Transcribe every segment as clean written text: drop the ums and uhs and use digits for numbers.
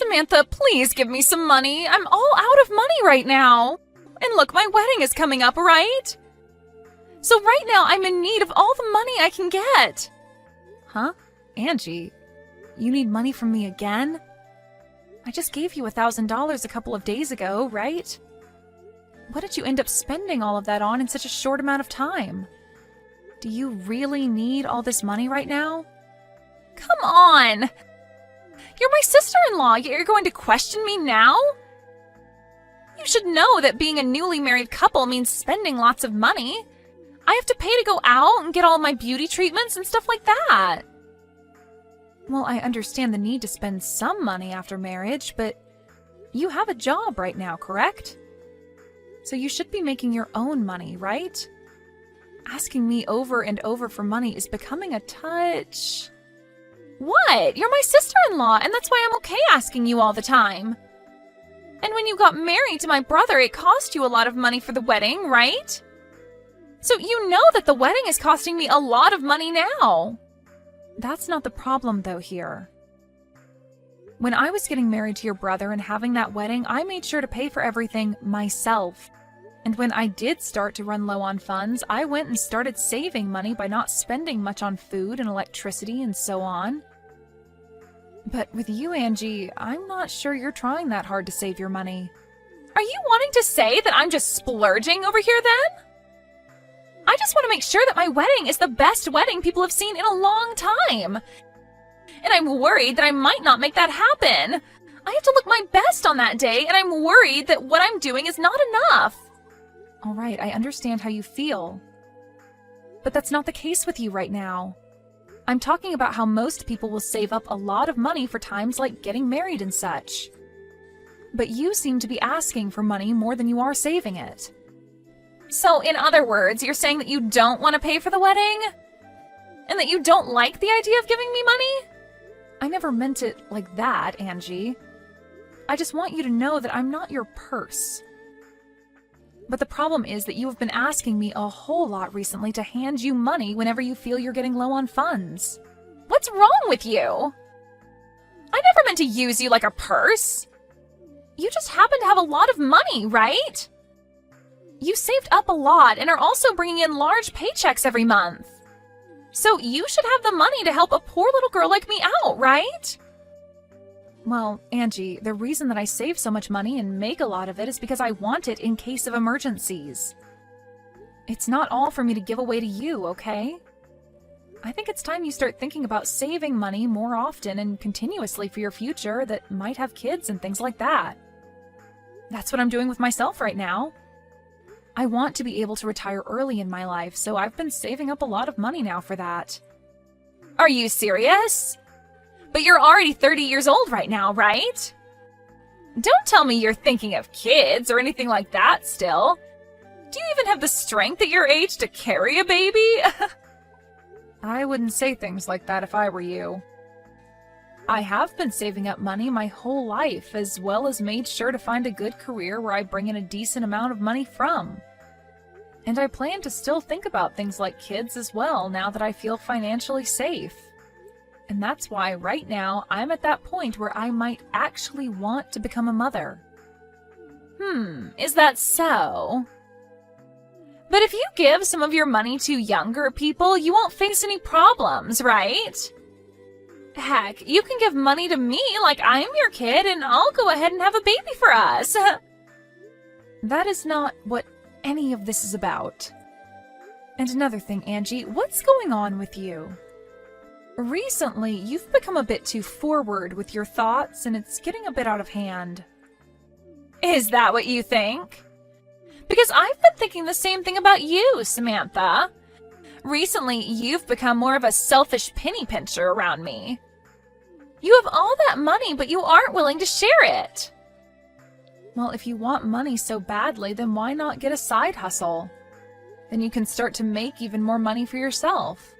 Samantha, please give me some money. I'm all out of money right now. And look, my wedding is coming up, right? So right now, I'm in need of all the money I can get. Huh? Angie, you need money from me again? I just gave you $1,000 a couple of days ago, right? What did you end up spending all of that on in such a short amount of time? Do you really need all this money right now? Come on! You're my sister-in-law, yet you're going to question me now? You should know that being a newly married couple means spending lots of money. I have to pay to go out and get all my beauty treatments and stuff like that. Well, I understand the need to spend some money after marriage, but you have a job right now, correct? So you should be making your own money, right? Asking me over and over for money is becoming a touch... What? You're my sister-in-law, and that's why I'm okay asking you all the time. And when you got married to my brother, it cost you a lot of money for the wedding, right? So you know that the wedding is costing me a lot of money now. That's not the problem, though, here. When I was getting married to your brother and having that wedding, I made sure to pay for everything myself. And when I did start to run low on funds, I went and started saving money by not spending much on food and electricity and so on. But with you, Angie, I'm not sure you're trying that hard to save your money. Are you wanting to say that I'm just splurging over here then? I just want to make sure that my wedding is the best wedding people have seen in a long time. And I'm worried that I might not make that happen. I have to look my best on that day, and I'm worried that what I'm doing is not enough. All right, I understand how you feel. But that's not the case with you right now. I'm talking about how most people will save up a lot of money for times like getting married and such. But you seem to be asking for money more than you are saving it. So, in other words, you're saying that you don't want to pay for the wedding? And that you don't like the idea of giving me money? I never meant it like that, Angie. I just want you to know that I'm not your purse. But the problem is that you have been asking me a whole lot recently to hand you money whenever you feel you're getting low on funds. What's wrong with you? I never meant to use you like a purse. You just happen to have a lot of money, right? You saved up a lot and are also bringing in large paychecks every month. So you should have the money to help a poor little girl like me out, right? Well, Angie, the reason that I save so much money and make a lot of it is because I want it in case of emergencies. It's not all for me to give away to you, okay? I think it's time you start thinking about saving money more often and continuously for your future that might have kids and things like that. That's what I'm doing with myself right now. I want to be able to retire early in my life, so I've been saving up a lot of money now for that. Are you serious? But you're already 30 years old right now, right? Don't tell me you're thinking of kids or anything like that still. Do you even have the strength at your age to carry a baby? I wouldn't say things like that if I were you. I have been saving up money my whole life, as well as made sure to find a good career where I bring in a decent amount of money from. And I plan to still think about things like kids as well now that I feel financially safe. And that's why right now I'm at that point where I might actually want to become a mother. Is that so? But if you give some of your money to younger people, you won't face any problems, right? Heck, you can give money to me like I'm your kid and I'll go ahead and have a baby for us. That is not what any of this is about. And another thing, Angie, what's going on with you? Recently, you've become a bit too forward with your thoughts, and it's getting a bit out of hand. Is that what you think? Because I've been thinking the same thing about you, Samantha. Recently, you've become more of a selfish penny pincher around me. You have all that money, but you aren't willing to share it. Well, if you want money so badly, then why not get a side hustle? Then you can start to make even more money for yourself.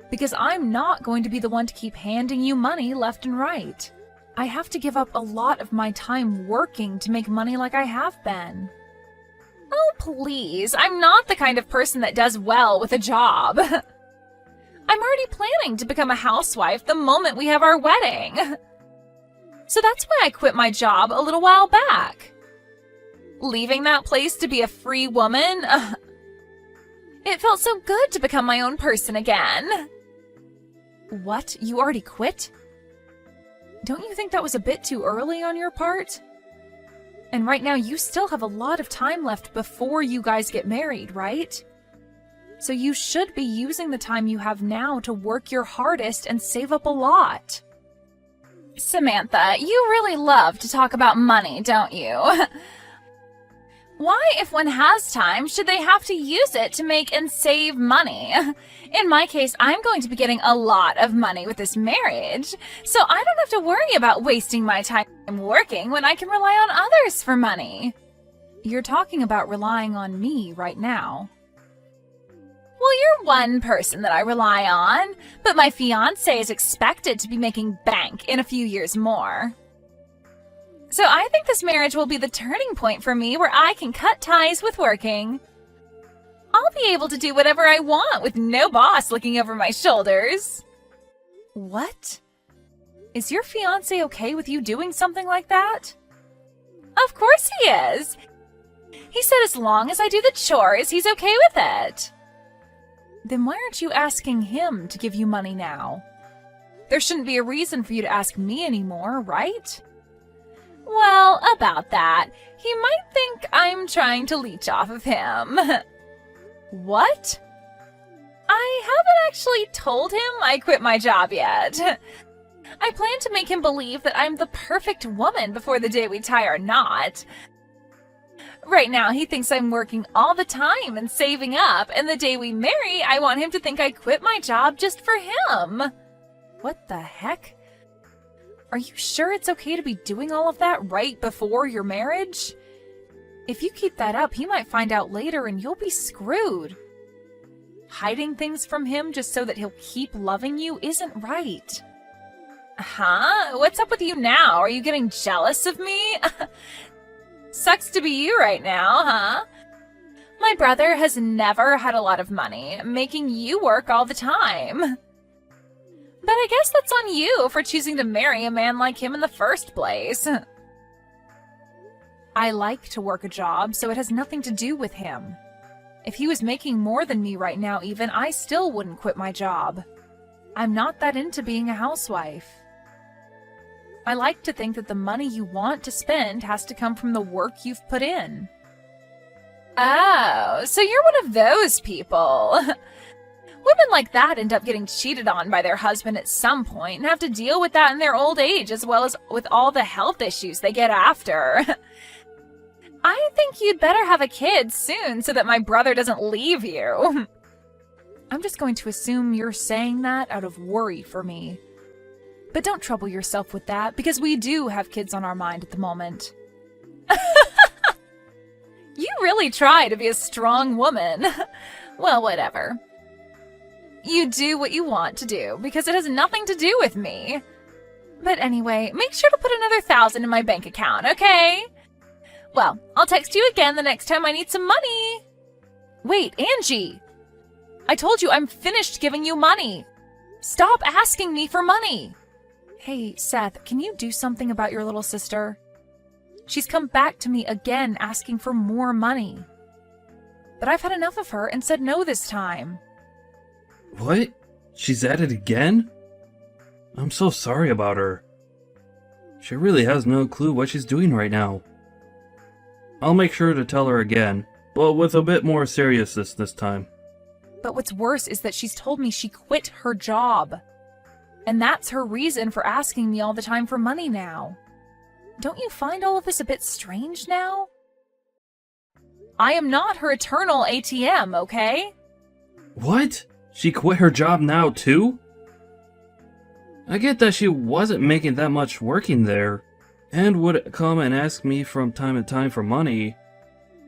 Because I'm not going to be the one to keep handing you money left and right. I have to give up a lot of my time working to make money like I have been. Oh, please, I'm not the kind of person that does well with a job. I'm already planning to become a housewife the moment we have our wedding. So that's why I quit my job a little while back. Leaving that place to be a free woman? It felt so good to become my own person again. What? You already quit? Don't you think that was a bit too early on your part? And right now you still have a lot of time left before you guys get married, right? So you should be using the time you have now to work your hardest and save up a lot. Samantha, you really love to talk about money, don't you? Why, if one has time, should they have to use it to make and save money? In my case, I'm going to be getting a lot of money with this marriage, so I don't have to worry about wasting my time working when I can rely on others for money. You're talking about relying on me right now. Well, you're one person that I rely on, but my fiancé is expected to be making bank in a few years more. So I think this marriage will be the turning point for me where I can cut ties with working. I'll be able to do whatever I want with no boss looking over my shoulders. What? Is your fiancé okay with you doing something like that? Of course he is. He said as long as I do the chores, he's okay with it. Then why aren't you asking him to give you money now? There shouldn't be a reason for you to ask me anymore, right? Well, about that, he might think I'm trying to leech off of him. What? I haven't actually told him I quit my job yet. I plan to make him believe that I'm the perfect woman before the day we tie our knot. Right now, he thinks I'm working all the time and saving up, and the day we marry, I want him to think I quit my job just for him. What the heck? Are you sure it's okay to be doing all of that right before your marriage? If you keep that up, he might find out later and you'll be screwed. Hiding things from him just so that he'll keep loving you isn't right. Huh? What's up with you now? Are you getting jealous of me? Sucks to be you right now, huh? My brother has never had a lot of money, making you work all the time. But I guess that's on you for choosing to marry a man like him in the first place. I like to work a job, so it has nothing to do with him. If he was making more than me right now even, I still wouldn't quit my job. I'm not that into being a housewife. I like to think that the money you want to spend has to come from the work you've put in. Oh, so you're one of those people. Women like that end up getting cheated on by their husband at some point and have to deal with that in their old age as well as with all the health issues they get after. I think you'd better have a kid soon so that my brother doesn't leave you. I'm just going to assume you're saying that out of worry for me. But don't trouble yourself with that because we do have kids on our mind at the moment. You really try to be a strong woman. Well, whatever. You do what you want to do, because it has nothing to do with me. But anyway, make sure to put another 1,000 in my bank account, okay? Well, I'll text you again the next time I need some money. Wait, Angie! I told you I'm finished giving you money. Stop asking me for money. Hey, Seth, can you do something about your little sister? She's come back to me again asking for more money. But I've had enough of her and said no this time. What? She's at it again? I'm so sorry about her. She really has no clue what she's doing right now. I'll make sure to tell her again, but with a bit more seriousness this time. But what's worse is that she's told me she quit her job. And that's her reason for asking me all the time for money now. Don't you find all of this a bit strange now? I am not her eternal ATM, okay? What? She quit her job now too? I get that she wasn't making that much working there, and would come and ask me from time to time for money,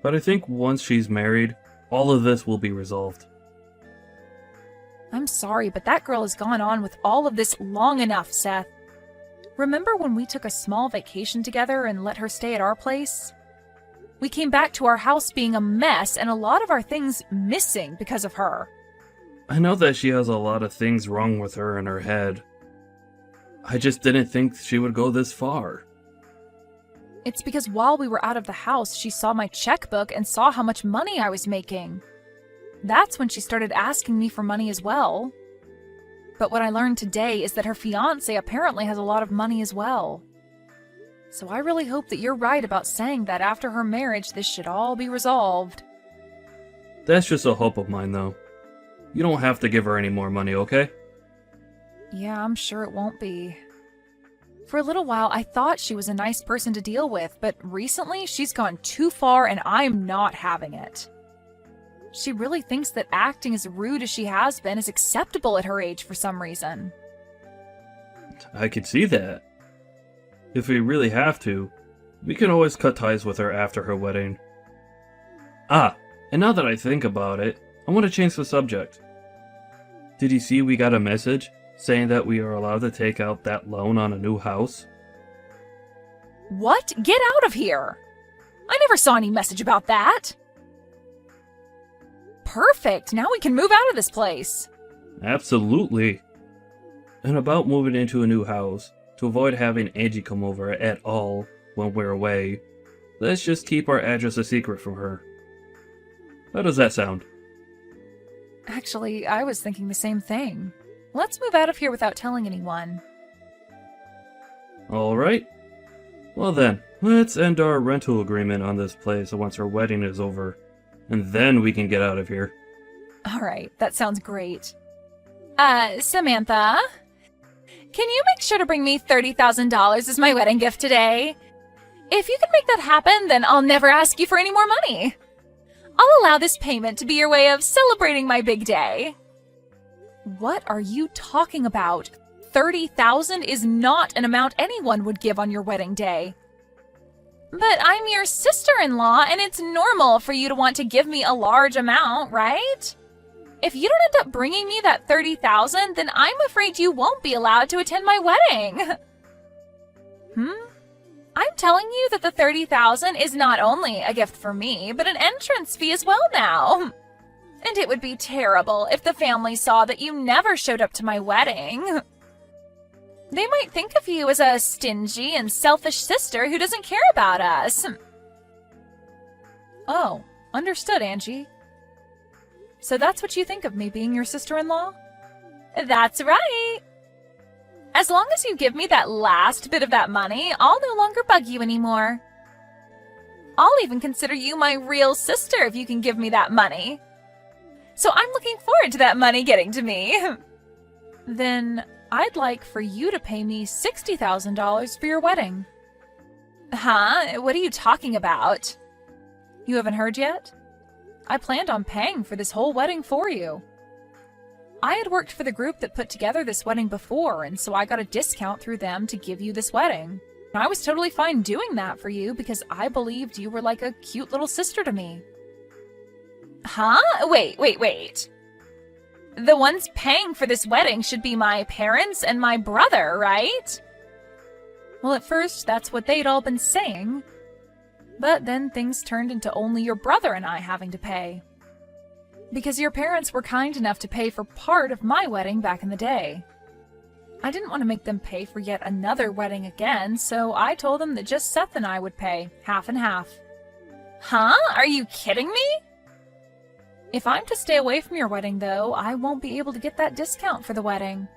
but I think once she's married, all of this will be resolved. I'm sorry, but that girl has gone on with all of this long enough, Seth. Remember when we took a small vacation together and let her stay at our place? We came back to our house being a mess and a lot of our things missing because of her. I know that she has a lot of things wrong with her in her head. I just didn't think she would go this far. It's because while we were out of the house, she saw my checkbook and saw how much money I was making. That's when she started asking me for money as well. But what I learned today is that her fiancé apparently has a lot of money as well. So I really hope that you're right about saying that after her marriage, this should all be resolved. That's just a hope of mine, though. You don't have to give her any more money, okay? Yeah, I'm sure it won't be. For a little while, I thought she was a nice person to deal with, but recently she's gone too far and I'm not having it. She really thinks that acting as rude as she has been is acceptable at her age for some reason. I could see that. If we really have to, we can always cut ties with her after her wedding. Ah, and now that I think about it, I want to change the subject. Did you see we got a message saying that we are allowed to take out that loan on a new house? What? Get out of here! I never saw any message about that! Perfect! Now we can move out of this place! Absolutely. And about moving into a new house, to avoid having Angie come over at all when we're away, let's just keep our address a secret from her. How does that sound? Actually, I was thinking the same thing. Let's move out of here without telling anyone. Alright. Well then, let's end our rental agreement on this place once her wedding is over, and then we can get out of here. Alright, that sounds great. Samantha? Can you make sure to bring me $30,000 as my wedding gift today? If you can make that happen, then I'll never ask you for any more money. I'll allow this payment to be your way of celebrating my big day. What are you talking about? $30,000 is not an amount anyone would give on your wedding day. But I'm your sister-in-law, and it's normal for you to want to give me a large amount, right? If you don't end up bringing me that $30,000, then I'm afraid you won't be allowed to attend my wedding. I'm telling you that the $30,000 is not only a gift for me, but an entrance fee as well now. And it would be terrible if the family saw that you never showed up to my wedding. They might think of you as a stingy and selfish sister who doesn't care about us. Oh, understood, Angie. So that's what you think of me being your sister-in-law? That's right. As long as you give me that last bit of that money, I'll no longer bug you anymore. I'll even consider you my real sister if you can give me that money. So I'm looking forward to that money getting to me. Then I'd like for you to pay me $60,000 for your wedding. Huh? What are you talking about? You haven't heard yet? I planned on paying for this whole wedding for you. I had worked for the group that put together this wedding before, and so I got a discount through them to give you this wedding. I was totally fine doing that for you because I believed you were like a cute little sister to me. Huh? Wait. The ones paying for this wedding should be my parents and my brother, right? Well, at first, that's what they'd all been saying. But then things turned into only your brother and I having to pay. Because your parents were kind enough to pay for part of my wedding back in the day. I didn't want to make them pay for yet another wedding again, so I told them that just Seth and I would pay, half and half. Huh? Are you kidding me? If I'm to stay away from your wedding, though, I won't be able to get that discount for the wedding.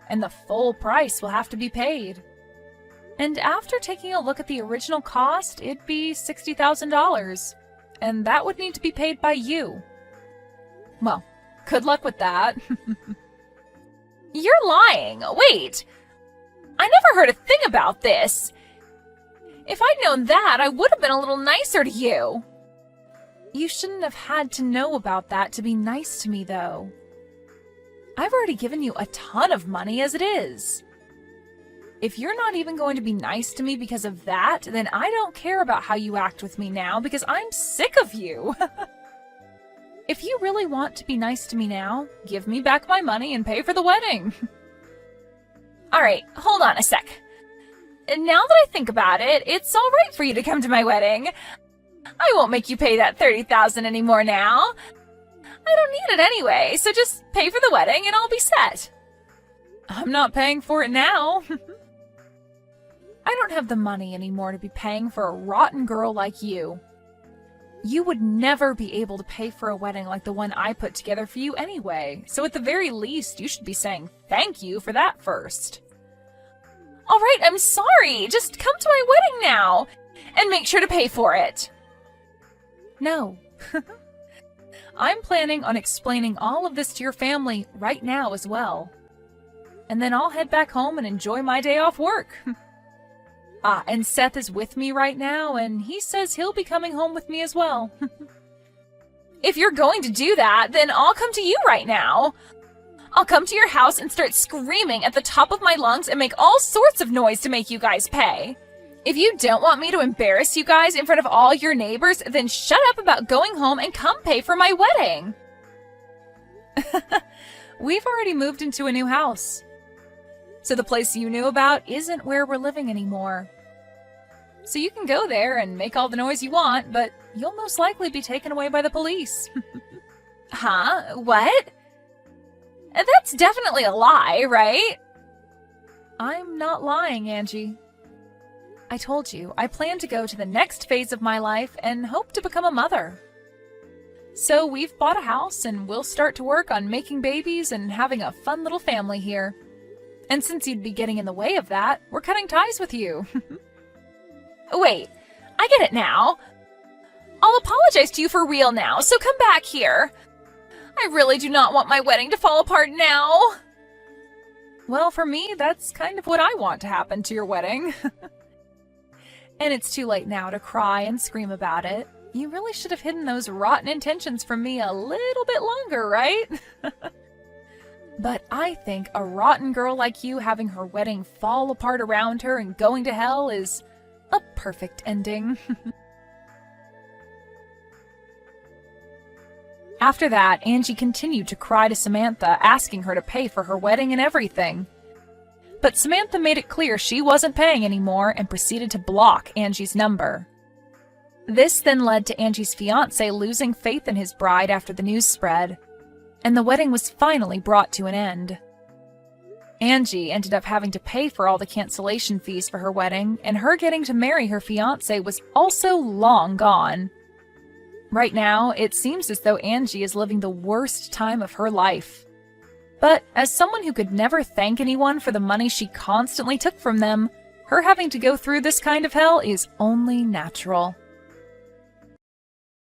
And the full price will have to be paid. And after taking a look at the original cost, it'd be $60,000. And that would need to be paid by you. Well, good luck with that. You're lying. Wait. I never heard a thing about this. If I'd known that, I would have been a little nicer to you. You shouldn't have had to know about that to be nice to me, though. I've already given you a ton of money as it is. If you're not even going to be nice to me because of that, then I don't care about how you act with me now because I'm sick of you. If you really want to be nice to me now, give me back my money and pay for the wedding. Alright, hold on a sec. Now that I think about it, it's alright for you to come to my wedding. I won't make you pay that $30,000 anymore now. I don't need it anyway, so just pay for the wedding and I'll be set. I'm not paying for it now. don't have the money anymore to be paying for a rotten girl like you. You would never be able to pay for a wedding like the one I put together for you anyway, so at the very least, you should be saying thank you for that first. All right, I'm sorry. Just come to my wedding now, and make sure to pay for it. No. I'm planning on explaining all of this to your family right now as well. And then I'll head back home and enjoy my day off work. And Seth is with me right now, and he says he'll be coming home with me as well. If you're going to do that, then I'll come to you right now. I'll come to your house and start screaming at the top of my lungs and make all sorts of noise to make you guys pay. If you don't want me to embarrass you guys in front of all your neighbors, then shut up about going home and come pay for my wedding. We've already moved into a new house. So the place you knew about isn't where we're living anymore. So you can go there and make all the noise you want, but you'll most likely be taken away by the police. Huh? What? That's definitely a lie, right? I'm not lying, Angie. I told you, I plan to go to the next phase of my life and hope to become a mother. So we've bought a house and we'll start to work on making babies and having a fun little family here. And since you'd be getting in the way of that, we're cutting ties with you. Wait, I get it now. I'll apologize to you for real now, so come back here. I really do not want my wedding to fall apart now. Well, for me, that's kind of what I want to happen to your wedding. And it's too late now to cry and scream about it. You really should have hidden those rotten intentions from me a little bit longer, right? But I think a rotten girl like you having her wedding fall apart around her and going to hell is a perfect ending. After that, Angie continued to cry to Samantha, asking her to pay for her wedding and everything. But Samantha made it clear she wasn't paying anymore and proceeded to block Angie's number. This then led to Angie's fiancé losing faith in his bride after the news spread, and the wedding was finally brought to an end. Angie ended up having to pay for all the cancellation fees for her wedding, and her getting to marry her fiancé was also long gone. Right now, it seems as though Angie is living the worst time of her life. But as someone who could never thank anyone for the money she constantly took from them, her having to go through this kind of hell is only natural.